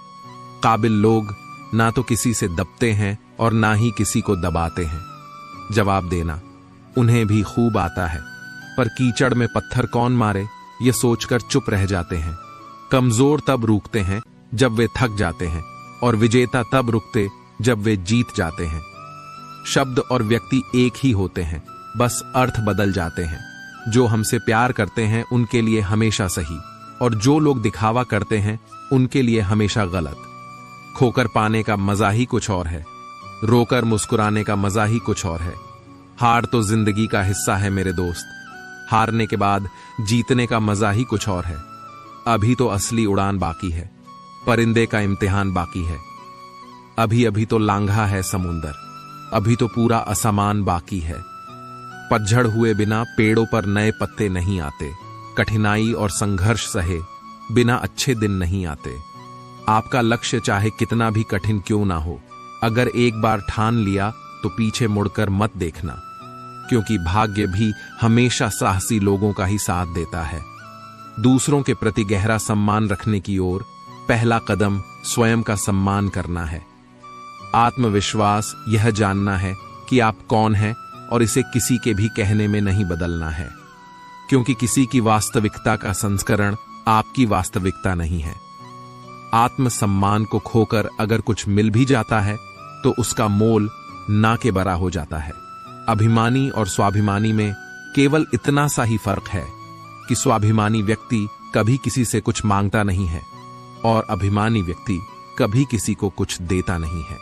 काबिल लोग ना तो किसी से दबते हैं और ना ही किसी को दबाते हैं। जवाब देना उन्हें भी खूब आता है, पर कीचड़ में पत्थर कौन मारे ये सोचकर चुप रह जाते हैं। कमजोर तब रुकते हैं जब वे थक जाते हैं, और विजेता तब रुकते जब वे जीत जाते हैं। शब्द और व्यक्ति एक ही होते हैं, बस अर्थ बदल जाते हैं। जो हमसे प्यार करते हैं उनके लिए हमेशा सही, और जो लोग दिखावा करते हैं उनके लिए हमेशा गलत। खोकर पाने का मजा ही कुछ और है, रोकर मुस्कुराने का मजा ही कुछ और है। हार तो जिंदगी का हिस्सा है मेरे दोस्त। हारने के बाद जीतने का मजा ही कुछ और है। अभी तो असली उड़ान बाकी है, परिंदे का इम्तिहान बाकी है। अभी अभी तो लांघा है समुंदर, अभी तो पूरा असमान बाकी है। पतझड़ हुए बिना पेड़ों पर नए पत्ते नहीं आते। कठिनाई और संघर्ष सहे बिना अच्छे दिन नहीं आते। आपका लक्ष्य चाहे कितना भी कठिन क्यों ना हो, अगर एक बार ठान लिया तो पीछे मुड़कर मत देखना, क्योंकि भाग्य भी हमेशा साहसी लोगों का ही साथ देता है। दूसरों के प्रति गहरा सम्मान रखने की ओर पहला कदम स्वयं का सम्मान करना है। आत्मविश्वास यह जानना है कि आप कौन हैं और इसे किसी के भी कहने में नहीं बदलना है, क्योंकि किसी की वास्तविकता का संस्करण आपकी वास्तविकता नहीं है। आत्मसम्मान को खोकर अगर कुछ मिल भी जाता है तो उसका मोल ना के बरा हो जाता है। अभिमानी और स्वाभिमानी में केवल इतना सा ही फर्क है कि स्वाभिमानी व्यक्ति कभी किसी से कुछ मांगता नहीं है और अभिमानी व्यक्ति कभी किसी को कुछ देता नहीं है।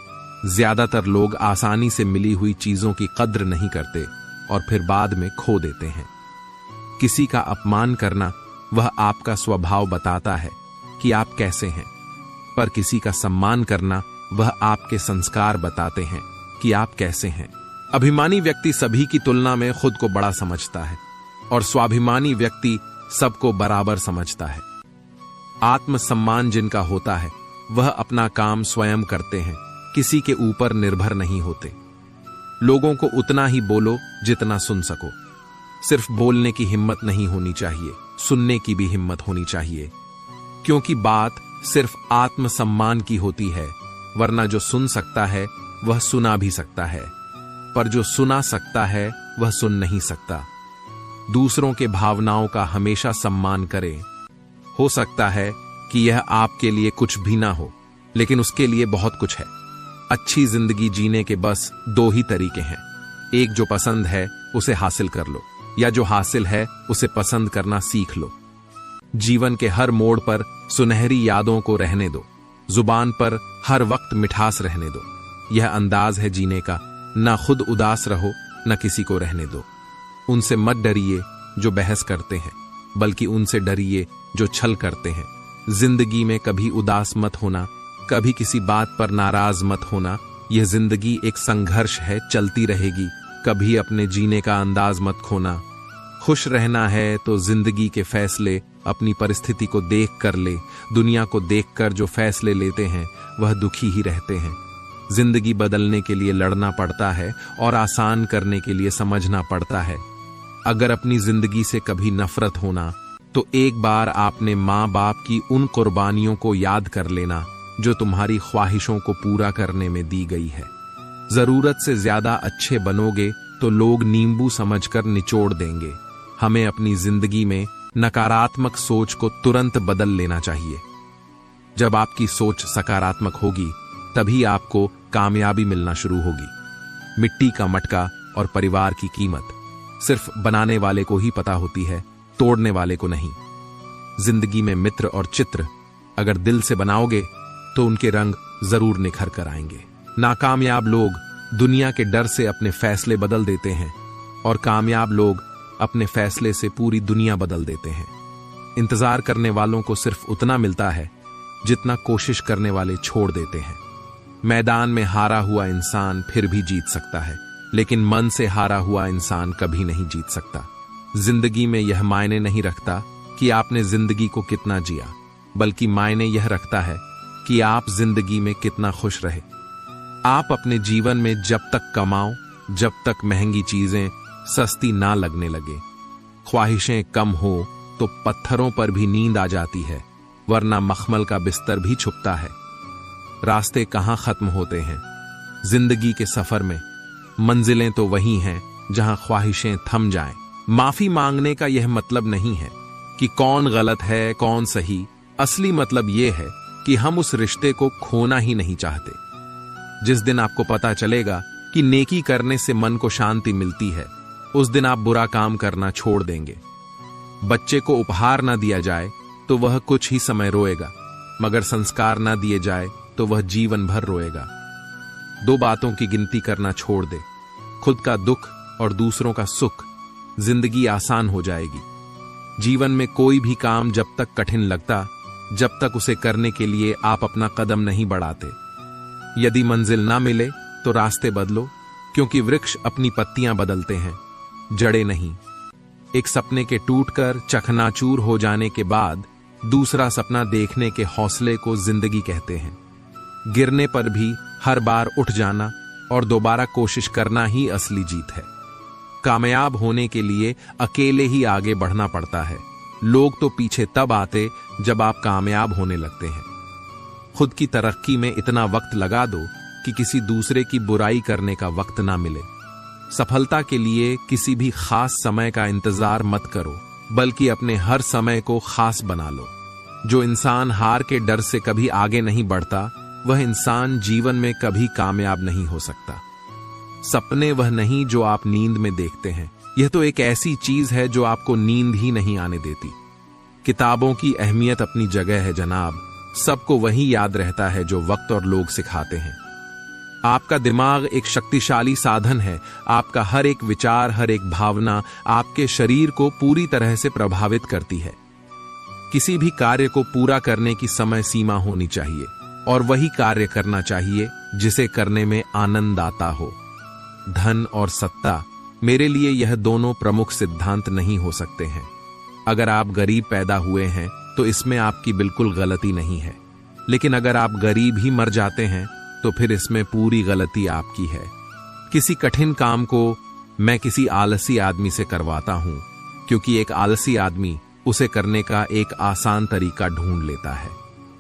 ज्यादातर लोग आसानी से मिली हुई चीजों की कद्र नहीं करते और फिर बाद में खो देते हैं। किसी का अपमान करना वह आपका स्वभाव बताता है कि आप कैसे हैं, पर किसी का सम्मान करना वह आपके संस्कार बताते हैं कि आप कैसे हैं। अभिमानी व्यक्ति सभी की तुलना में खुद को बड़ा समझता है और स्वाभिमानी व्यक्ति सबको बराबर समझता है। आत्मसम्मान जिनका होता है वह अपना काम स्वयं करते हैं, किसी के ऊपर निर्भर नहीं होते। लोगों को उतना ही बोलो जितना सुन सको। सिर्फ बोलने की हिम्मत नहीं होनी चाहिए, सुनने की भी हिम्मत होनी चाहिए, क्योंकि बात सिर्फ आत्मसम्मान की होती है। वरना जो सुन सकता है वह सुना भी सकता है, पर जो सुना सकता है वह सुन नहीं सकता। दूसरों के भावनाओं का हमेशा सम्मान करें। हो सकता है कि यह आपके लिए कुछ भी ना हो, लेकिन उसके लिए बहुत कुछ है। अच्छी जिंदगी जीने के बस दो ही तरीके हैं। एक जो पसंद है उसे हासिल कर लो, या जो हासिल है उसे पसंद करना सीख लो। जीवन के हर मोड़ पर सुनहरी यादों को रहने दो, जुबान पर हर वक्त मिठास रहने दो। यह अंदाज है जीने का। ना खुद उदास रहो, न किसी को रहने दो। उनसे मत डरिए जो बहस करते हैं, बल्कि उनसे डरिए जो छल करते हैं। जिंदगी में कभी उदास मत होना, कभी किसी बात पर नाराज मत होना। यह जिंदगी एक संघर्ष है, चलती रहेगी। कभी अपने जीने का अंदाज मत खोना। खुश रहना है तो जिंदगी के फैसले अपनी परिस्थिति को देख कर ले। दुनिया को देखकर जो फैसले लेते हैं वह दुखी ही रहते हैं। जिंदगी बदलने के लिए लड़ना पड़ता है और आसान करने के लिए समझना पड़ता है। अगर अपनी जिंदगी से कभी नफरत होना तो एक बार आपने माँ बाप की उन कुर्बानियों को याद कर लेना जो तुम्हारी ख्वाहिशों को पूरा करने में दी गई है। जरूरत से ज्यादा अच्छे बनोगे तो लोग नींबू समझकर निचोड़ देंगे। हमें अपनी जिंदगी में नकारात्मक सोच को तुरंत बदल लेना चाहिए। जब आपकी सोच सकारात्मक होगी तभी आपको कामयाबी मिलना शुरू होगी। मिट्टी का मटका और परिवार की कीमत सिर्फ बनाने वाले को ही पता होती है, तोड़ने वाले को नहीं। जिंदगी में मित्र और चित्र अगर दिल से बनाओगे तो उनके रंग जरूर निखर कर आएंगे। नाकामयाब लोग दुनिया के डर से अपने फैसले बदल देते हैं और कामयाब लोग अपने फैसले से पूरी दुनिया बदल देते हैं। इंतजार करने वालों को सिर्फ उतना मिलता है जितना कोशिश करने वाले छोड़ देते हैं। मैदान में हारा हुआ इंसान फिर भी जीत सकता है, लेकिन मन से हारा हुआ इंसान कभी नहीं जीत सकता। जिंदगी में यह मायने नहीं रखता कि आपने जिंदगी को कितना जिया, बल्कि मायने यह रखता है कि आप जिंदगी में कितना खुश रहे। आप अपने जीवन में जब तक कमाओ, जब तक महंगी चीजें सस्ती ना लगने लगे, ख्वाहिशें कम हो तो पत्थरों पर भी नींद आ जाती है, वरना मखमल का बिस्तर भी छुपता है। रास्ते कहां खत्म होते हैं जिंदगी के सफर में, मंजिलें तो वही हैं जहां ख्वाहिशें थम जाएं। माफी मांगने का यह मतलब नहीं है कि कौन गलत है कौन सही। असली मतलब यह है कि हम उस रिश्ते को खोना ही नहीं चाहते। जिस दिन आपको पता चलेगा कि नेकी करने से मन को शांति मिलती है, उस दिन आप बुरा काम करना छोड़ देंगे। बच्चे को उपहार ना दिया जाए तो वह कुछ ही समय रोएगा, मगर संस्कार ना दिए जाए तो वह जीवन भर रोएगा। दो बातों की गिनती करना छोड़ दे, खुद का दुख और दूसरों का सुख, जिंदगी आसान हो जाएगी। जीवन में कोई भी काम जब तक कठिन लगता, जब तक उसे करने के लिए आप अपना कदम नहीं बढ़ाते। यदि मंजिल ना मिले तो रास्ते बदलो, क्योंकि वृक्ष अपनी पत्तियां बदलते हैं, जड़ें नहीं। एक सपने के टूटकर चकनाचूर हो जाने के बाद दूसरा सपना देखने के हौसले को जिंदगी कहते हैं। गिरने पर भी हर बार उठ जाना और दोबारा कोशिश करना ही असली जीत है। कामयाब होने के लिए अकेले ही आगे बढ़ना पड़ता है। लोग तो पीछे तब आते जब आप कामयाब होने लगते हैं। खुद की तरक्की में इतना वक्त लगा दो कि किसी दूसरे की बुराई करने का वक्त ना मिले। सफलता के लिए किसी भी खास समय का इंतजार मत करो, बल्कि अपने हर समय को खास बना लो। जो इंसान हार के डर से कभी आगे नहीं बढ़ता, वह इंसान जीवन में कभी कामयाब नहीं हो सकता। सपने वह नहीं जो आप नींद में देखते हैं, यह तो एक ऐसी चीज है जो आपको नींद ही नहीं आने देती। किताबों की अहमियत अपनी जगह है जनाब, सबको वही याद रहता है जो वक्त और लोग सिखाते हैं। आपका दिमाग एक शक्तिशाली साधन है। आपका हर एक विचार, हर एक भावना आपके शरीर को पूरी तरह से प्रभावित करती है। किसी भी कार्य को पूरा करने की समय सीमा होनी चाहिए और वही कार्य करना चाहिए जिसे करने में आनंद आता हो। धन और सत्ता, मेरे लिए यह दोनों प्रमुख सिद्धांत नहीं हो सकते हैं। अगर आप गरीब पैदा हुए हैं तो इसमें आपकी बिल्कुल गलती नहीं है, लेकिन अगर आप गरीब ही मर जाते हैं तो फिर इसमें पूरी गलती आपकी है। किसी कठिन काम को मैं किसी आलसी आदमी से करवाता हूं, क्योंकि एक आलसी आदमी उसे करने का एक आसान तरीका ढूंढ लेता है।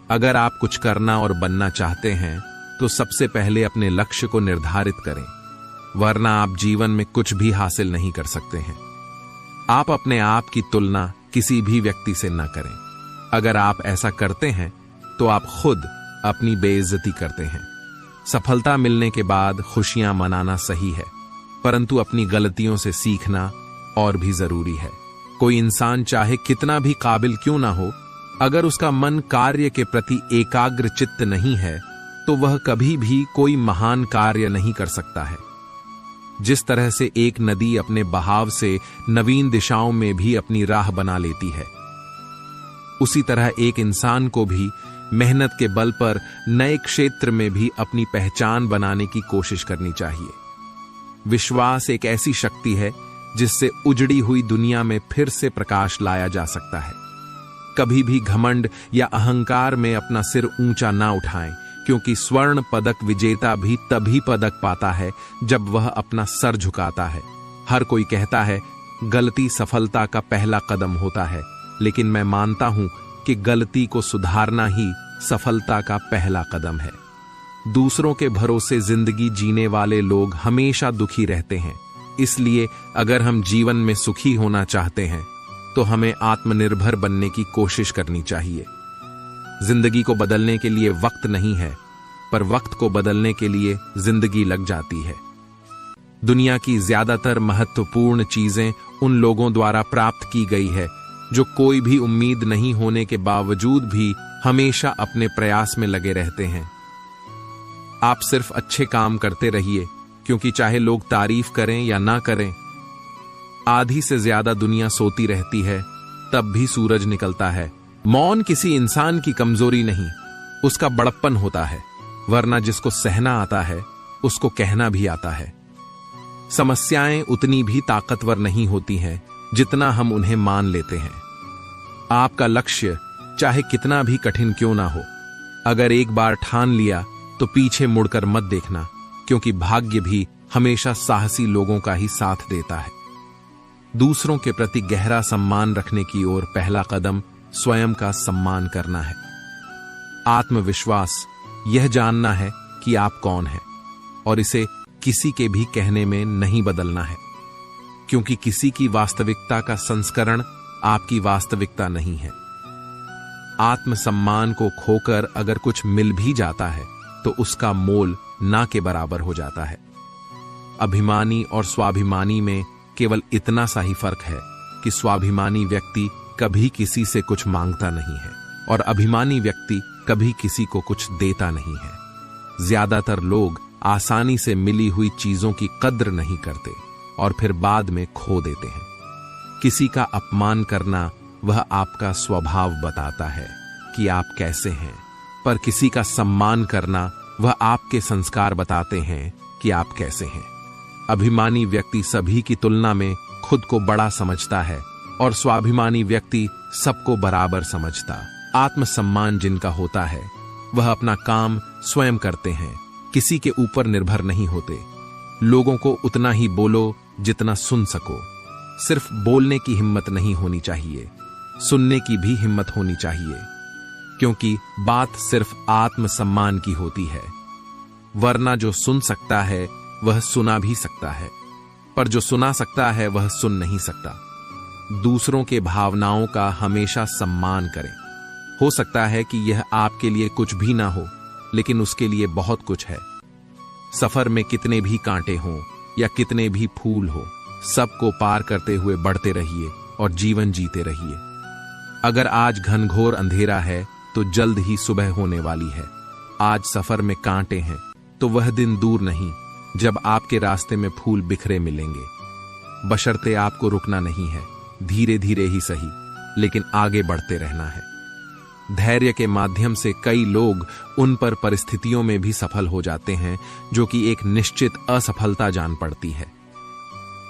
अगर आप कुछ करना और बनना चाहते हैं तो सबसे पहले अपने लक्ष्य को निर्धारित करें, वरना आप जीवन में कुछ भी हासिल नहीं कर सकते हैं। आप अपने आप की तुलना किसी भी व्यक्ति से न करें। अगर आप ऐसा करते हैं तो आप खुद अपनी बेइज्जती करते हैं। सफलता मिलने के बाद खुशियां मनाना सही है, परंतु अपनी गलतियों से सीखना और भी जरूरी है। कोई इंसान चाहे कितना भी काबिल क्यों ना हो, अगर उसका मन कार्य के प्रति एकाग्र चित्त नहीं है तो वह कभी भी कोई महान कार्य नहीं कर सकता है। जिस तरह से एक नदी अपने बहाव से नवीन दिशाओं में भी अपनी राह बना लेती है, उसी तरह एक इंसान को भी मेहनत के बल पर नए क्षेत्र में भी अपनी पहचान बनाने की कोशिश करनी चाहिए। विश्वास एक ऐसी शक्ति है जिससे उजड़ी हुई दुनिया में फिर से प्रकाश लाया जा सकता है। कभी भी घमंड या अहंकार में अपना सिर ऊंचा ना उठाएं, क्योंकि स्वर्ण पदक विजेता भी तभी पदक पाता है जब वह अपना सर झुकाता है। हर कोई कहता है गलती सफलता का पहला कदम होता है, लेकिन मैं मानता हूं कि गलती को सुधारना ही सफलता का पहला कदम है। दूसरों के भरोसे जिंदगी जीने वाले लोग हमेशा दुखी रहते हैं। इसलिए अगर हम जीवन में सुखी होना चाहते हैं तो हमें आत्मनिर्भर बनने की कोशिश करनी चाहिए। जिंदगी को बदलने के लिए वक्त नहीं है, पर वक्त को बदलने के लिए जिंदगी लग जाती है। दुनिया की ज्यादातर महत्वपूर्ण चीजें उन लोगों द्वारा प्राप्त की गई है जो कोई भी उम्मीद नहीं होने के बावजूद भी हमेशा अपने प्रयास में लगे रहते हैं। आप सिर्फ अच्छे काम करते रहिए, क्योंकि चाहे लोग तारीफ करें या ना करें, आधी से ज्यादा दुनिया सोती रहती है, तब भी सूरज निकलता है। मौन किसी इंसान की कमजोरी नहीं, उसका बड़प्पन होता है, वरना जिसको सहना आता है उसको कहना भी आता है। समस्याएं उतनी भी ताकतवर नहीं होती हैं जितना हम उन्हें मान लेते हैं। आपका लक्ष्य चाहे कितना भी कठिन क्यों ना हो, अगर एक बार ठान लिया तो पीछे मुड़कर मत देखना, क्योंकि भाग्य भी हमेशा साहसी लोगों का ही साथ देता है। दूसरों के प्रति गहरा सम्मान रखने की ओर पहला कदम स्वयं का सम्मान करना है। आत्मविश्वास यह जानना है कि आप कौन हैं और इसे किसी के भी कहने में नहीं बदलना है, क्योंकि किसी की वास्तविकता का संस्करण आपकी वास्तविकता नहीं है। आत्मसम्मान को खोकर अगर कुछ मिल भी जाता है तो उसका मोल ना के बराबर हो जाता है। अभिमानी और स्वाभिमानी में केवल इतना सा ही फर्क है कि स्वाभिमानी व्यक्ति कभी किसी से कुछ मांगता नहीं है और अभिमानी व्यक्ति कभी किसी को कुछ देता नहीं है। ज्यादातर लोग आसानी से मिली हुई चीजों की कद्र नहीं करते, और फिर बाद में खो देते हैं। किसी का अपमान करना वह आपका स्वभाव बताता है कि आप कैसे हैं, पर किसी का सम्मान करना वह आपके संस्कार बताते हैं कि आप कैसे हैं। अभिमानी व्यक्ति सभी की तुलना में खुद को बड़ा समझता है और स्वाभिमानी व्यक्ति सबको बराबर समझता। आत्मसम्मान जिनका होता है वह अपना काम स्वयं करते हैं, किसी के ऊपर निर्भर नहीं होते। लोगों को उतना ही बोलो जितना सुन सको। सिर्फ बोलने की हिम्मत नहीं होनी चाहिए, सुनने की भी हिम्मत होनी चाहिए, क्योंकि बात सिर्फ आत्मसम्मान की होती है। वरना जो सुन सकता है वह सुना भी सकता है, पर जो सुना सकता है वह सुन नहीं सकता। दूसरों के भावनाओं का हमेशा सम्मान करें। हो सकता है कि यह आपके लिए कुछ भी ना हो, लेकिन उसके लिए बहुत कुछ है। सफर में कितने भी कांटे हों या कितने भी फूल हो, सबको पार करते हुए बढ़ते रहिए और जीवन जीते रहिए। अगर आज घनघोर अंधेरा है तो जल्द ही सुबह होने वाली है। आज सफर में कांटे हैं तो वह दिन दूर नहीं जब आपके रास्ते में फूल बिखरे मिलेंगे। बशर्ते आपको रुकना नहीं है, धीरे धीरे ही सही, लेकिन आगे बढ़ते रहना है। धैर्य के माध्यम से कई लोग उन पर परिस्थितियों में भी सफल हो जाते हैं जो कि एक निश्चित असफलता जान पड़ती है।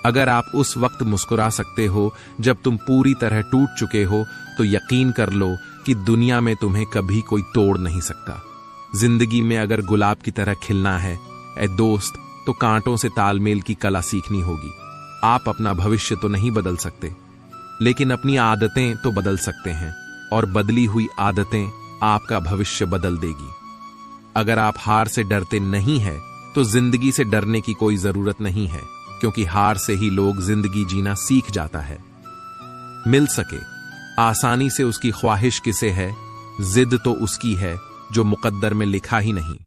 अगर आप उस वक्त मुस्कुरा सकते हो जब तुम पूरी तरह टूट चुके हो, तो यकीन कर लो कि दुनिया में तुम्हें कभी कोई तोड़ नहीं सकता। जिंदगी में अगर गुलाब की तरह खिलना है ए दोस्त, तो कांटों से तालमेल की कला सीखनी होगी। आप अपना भविष्य तो नहीं बदल सकते, लेकिन अपनी आदतें तो बदल सकते हैं, और बदली हुई आदतें आपका भविष्य बदल देगी। अगर आप हार से डरते नहीं हैं, तो जिंदगी से डरने की कोई जरूरत नहीं है, क्योंकि हार से ही लोग जिंदगी जीना सीख जाता है। मिल सके आसानी से उसकी ख्वाहिश किसे है, जिद तो उसकी है जो मुकद्दर में लिखा ही नहीं।